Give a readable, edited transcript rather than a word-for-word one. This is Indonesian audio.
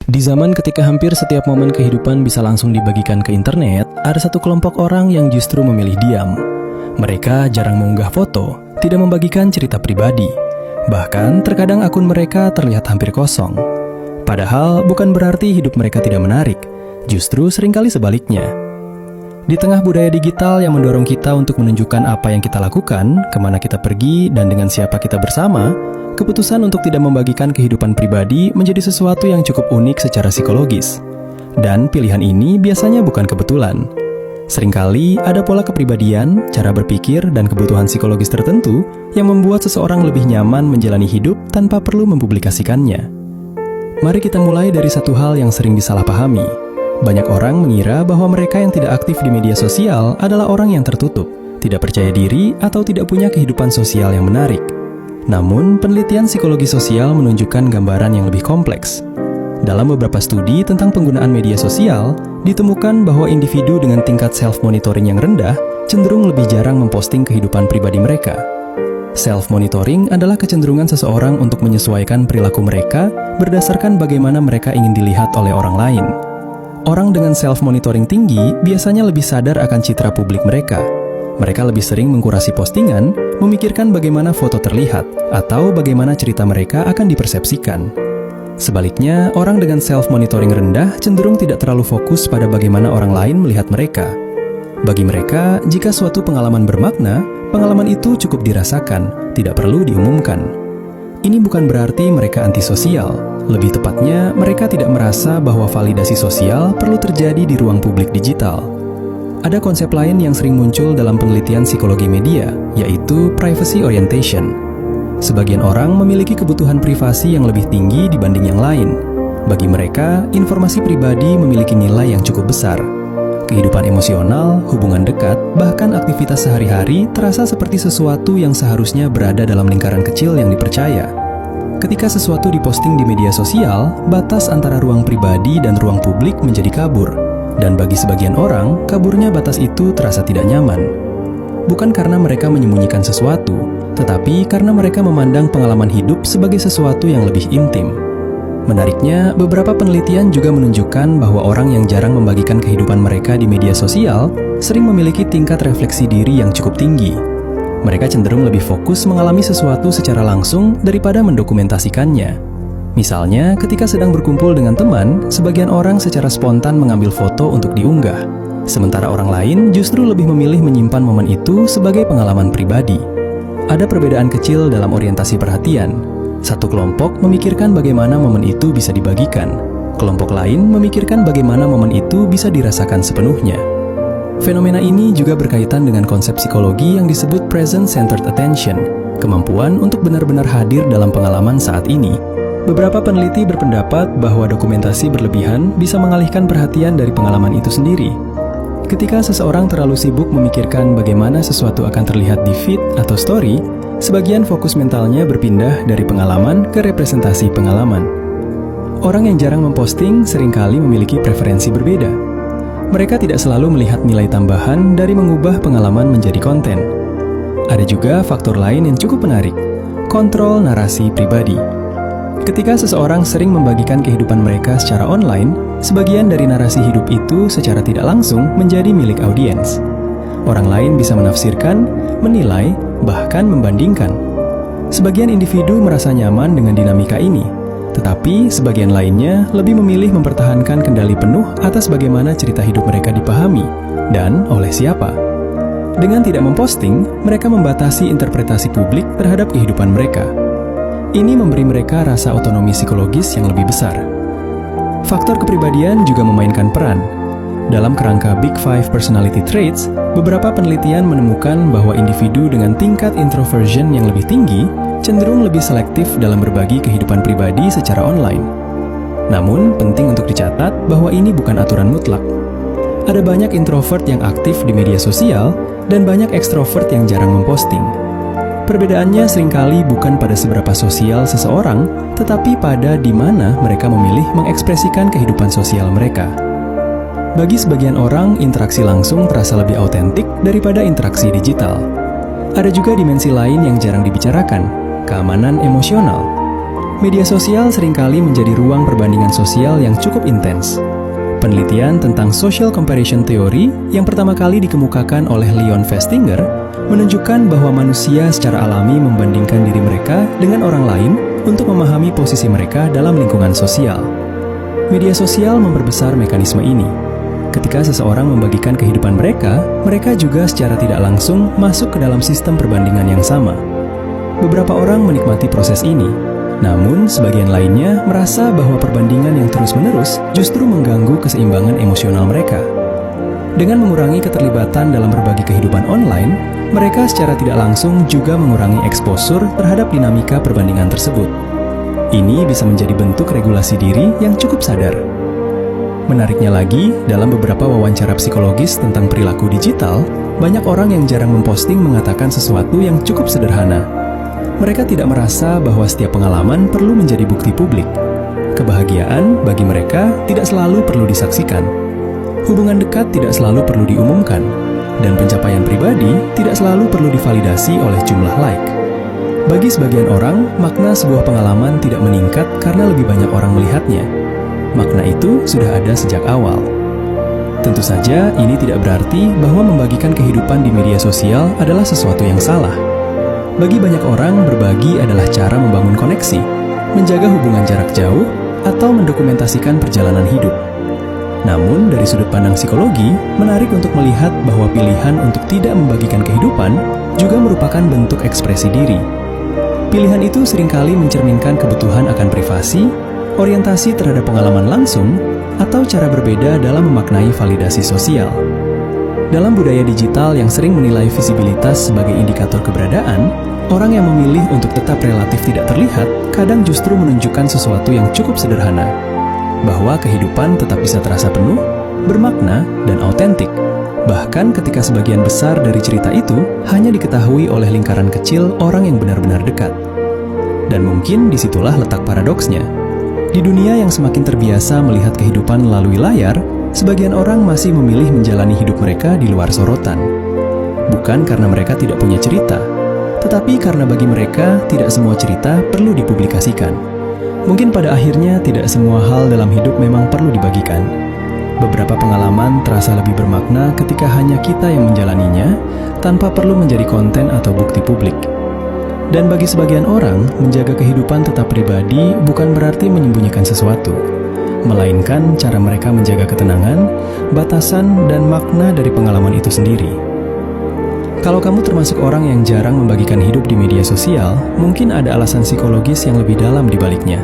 Di zaman ketika hampir setiap momen kehidupan bisa langsung dibagikan ke internet, ada satu kelompok orang yang justru memilih diam. Mereka jarang mengunggah foto, tidak membagikan cerita pribadi. Bahkan terkadang akun mereka terlihat hampir kosong. Padahal bukan berarti hidup mereka tidak menarik, justru seringkali sebaliknya. Di tengah budaya digital yang mendorong kita untuk menunjukkan apa yang kita lakukan, kemana kita pergi, dan dengan siapa kita bersama, keputusan untuk tidak membagikan kehidupan pribadi menjadi sesuatu yang cukup unik secara psikologis. Dan pilihan ini biasanya bukan kebetulan. Seringkali ada pola kepribadian, cara berpikir, dan kebutuhan psikologis tertentu yang membuat seseorang lebih nyaman menjalani hidup tanpa perlu mempublikasikannya. Mari kita mulai dari satu hal yang sering disalahpahami. Banyak orang mengira bahwa mereka yang tidak aktif di media sosial adalah orang yang tertutup, tidak percaya diri, atau tidak punya kehidupan sosial yang menarik. Namun, penelitian psikologi sosial menunjukkan gambaran yang lebih kompleks. Dalam beberapa studi tentang penggunaan media sosial, ditemukan bahwa individu dengan tingkat self-monitoring yang rendah cenderung lebih jarang memposting kehidupan pribadi mereka. Self-monitoring adalah kecenderungan seseorang untuk menyesuaikan perilaku mereka berdasarkan bagaimana mereka ingin dilihat oleh orang lain. Orang dengan self-monitoring tinggi biasanya lebih sadar akan citra publik mereka. Mereka lebih sering mengkurasi postingan, memikirkan bagaimana foto terlihat, atau bagaimana cerita mereka akan dipersepsikan. Sebaliknya, orang dengan self-monitoring rendah cenderung tidak terlalu fokus pada bagaimana orang lain melihat mereka. Bagi mereka, jika suatu pengalaman bermakna, pengalaman itu cukup dirasakan, tidak perlu diumumkan. Ini bukan berarti mereka antisosial. Lebih tepatnya, mereka tidak merasa bahwa validasi sosial perlu terjadi di ruang publik digital. Ada konsep lain yang sering muncul dalam penelitian psikologi media, yaitu privacy orientation. Sebagian orang memiliki kebutuhan privasi yang lebih tinggi dibanding yang lain. Bagi mereka, informasi pribadi memiliki nilai yang cukup besar. Kehidupan emosional, hubungan dekat, bahkan aktivitas sehari-hari terasa seperti sesuatu yang seharusnya berada dalam lingkaran kecil yang dipercaya. Ketika sesuatu diposting di media sosial, batas antara ruang pribadi dan ruang publik menjadi kabur. Dan bagi sebagian orang, kaburnya batas itu terasa tidak nyaman. Bukan karena mereka menyembunyikan sesuatu, tetapi karena mereka memandang pengalaman hidup sebagai sesuatu yang lebih intim. Menariknya, beberapa penelitian juga menunjukkan bahwa orang yang jarang membagikan kehidupan mereka di media sosial sering memiliki tingkat refleksi diri yang cukup tinggi. Mereka cenderung lebih fokus mengalami sesuatu secara langsung daripada mendokumentasikannya. Misalnya, ketika sedang berkumpul dengan teman, sebagian orang secara spontan mengambil foto untuk diunggah. Sementara orang lain justru lebih memilih menyimpan momen itu sebagai pengalaman pribadi. Ada perbedaan kecil dalam orientasi perhatian. Satu kelompok memikirkan bagaimana momen itu bisa dibagikan. Kelompok lain memikirkan bagaimana momen itu bisa dirasakan sepenuhnya. Fenomena ini juga berkaitan dengan konsep psikologi yang disebut present-centered attention, kemampuan untuk benar-benar hadir dalam pengalaman saat ini. Beberapa peneliti berpendapat bahwa dokumentasi berlebihan bisa mengalihkan perhatian dari pengalaman itu sendiri. Ketika seseorang terlalu sibuk memikirkan bagaimana sesuatu akan terlihat di feed atau story, sebagian fokus mentalnya berpindah dari pengalaman ke representasi pengalaman. Orang yang jarang memposting seringkali memiliki preferensi berbeda. Mereka tidak selalu melihat nilai tambahan dari mengubah pengalaman menjadi konten. Ada juga faktor lain yang cukup menarik, kontrol narasi pribadi. Ketika seseorang sering membagikan kehidupan mereka secara online, sebagian dari narasi hidup itu secara tidak langsung menjadi milik audiens. Orang lain bisa menafsirkan, menilai, bahkan membandingkan. Sebagian individu merasa nyaman dengan dinamika ini, tetapi sebagian lainnya lebih memilih mempertahankan kendali penuh atas bagaimana cerita hidup mereka dipahami dan oleh siapa. Dengan tidak memposting, mereka membatasi interpretasi publik terhadap kehidupan mereka. Ini memberi mereka rasa otonomi psikologis yang lebih besar. Faktor kepribadian juga memainkan peran. Dalam kerangka Big Five Personality Traits, beberapa penelitian menemukan bahwa individu dengan tingkat introversion yang lebih tinggi cenderung lebih selektif dalam berbagi kehidupan pribadi secara online. Namun, penting untuk dicatat bahwa ini bukan aturan mutlak. Ada banyak introvert yang aktif di media sosial dan banyak ekstrovert yang jarang memposting. Perbedaannya seringkali bukan pada seberapa sosial seseorang, tetapi pada di mana mereka memilih mengekspresikan kehidupan sosial mereka. Bagi sebagian orang, interaksi langsung terasa lebih autentik daripada interaksi digital. Ada juga dimensi lain yang jarang dibicarakan, keamanan emosional. Media sosial seringkali menjadi ruang perbandingan sosial yang cukup intens. Penelitian tentang social comparison theory yang pertama kali dikemukakan oleh Leon Festinger menunjukkan bahwa manusia secara alami membandingkan diri mereka dengan orang lain untuk memahami posisi mereka dalam lingkungan sosial. Media sosial memperbesar mekanisme ini. Ketika seseorang membagikan kehidupan mereka, mereka juga secara tidak langsung masuk ke dalam sistem perbandingan yang sama. Beberapa orang menikmati proses ini, namun sebagian lainnya merasa bahwa perbandingan yang terus-menerus justru mengganggu keseimbangan emosional mereka. Dengan mengurangi keterlibatan dalam berbagi kehidupan online, mereka secara tidak langsung juga mengurangi eksposur terhadap dinamika perbandingan tersebut. Ini bisa menjadi bentuk regulasi diri yang cukup sadar. Menariknya lagi, dalam beberapa wawancara psikologis tentang perilaku digital, banyak orang yang jarang memposting mengatakan sesuatu yang cukup sederhana. Mereka tidak merasa bahwa setiap pengalaman perlu menjadi bukti publik. Kebahagiaan bagi mereka tidak selalu perlu disaksikan. Hubungan dekat tidak selalu perlu diumumkan. Dan pencapaian pribadi tidak selalu perlu divalidasi oleh jumlah like. Bagi sebagian orang, makna sebuah pengalaman tidak meningkat karena lebih banyak orang melihatnya. Makna itu sudah ada sejak awal. Tentu saja, ini tidak berarti bahwa membagikan kehidupan di media sosial adalah sesuatu yang salah. Bagi banyak orang, berbagi adalah cara membangun koneksi, menjaga hubungan jarak jauh, atau mendokumentasikan perjalanan hidup. Namun, dari sudut pandang psikologi, menarik untuk melihat bahwa pilihan untuk tidak membagikan kehidupan juga merupakan bentuk ekspresi diri. Pilihan itu seringkali mencerminkan kebutuhan akan privasi, orientasi terhadap pengalaman langsung, atau cara berbeda dalam memaknai validasi sosial. Dalam budaya digital yang sering menilai visibilitas sebagai indikator keberadaan, orang yang memilih untuk tetap relatif tidak terlihat kadang justru menunjukkan sesuatu yang cukup sederhana, bahwa kehidupan tetap bisa terasa penuh, bermakna, dan autentik, bahkan ketika sebagian besar dari cerita itu hanya diketahui oleh lingkaran kecil orang yang benar-benar dekat. Dan mungkin disitulah letak paradoksnya. Di dunia yang semakin terbiasa melihat kehidupan melalui layar, sebagian orang masih memilih menjalani hidup mereka di luar sorotan. Bukan karena mereka tidak punya cerita, tetapi karena bagi mereka tidak semua cerita perlu dipublikasikan. Mungkin pada akhirnya tidak semua hal dalam hidup memang perlu dibagikan. Beberapa pengalaman terasa lebih bermakna ketika hanya kita yang menjalaninya, tanpa perlu menjadi konten atau bukti publik. Dan bagi sebagian orang, menjaga kehidupan tetap pribadi bukan berarti menyembunyikan sesuatu, melainkan cara mereka menjaga ketenangan, batasan, dan makna dari pengalaman itu sendiri. Kalau kamu termasuk orang yang jarang membagikan hidup di media sosial, mungkin ada alasan psikologis yang lebih dalam di baliknya.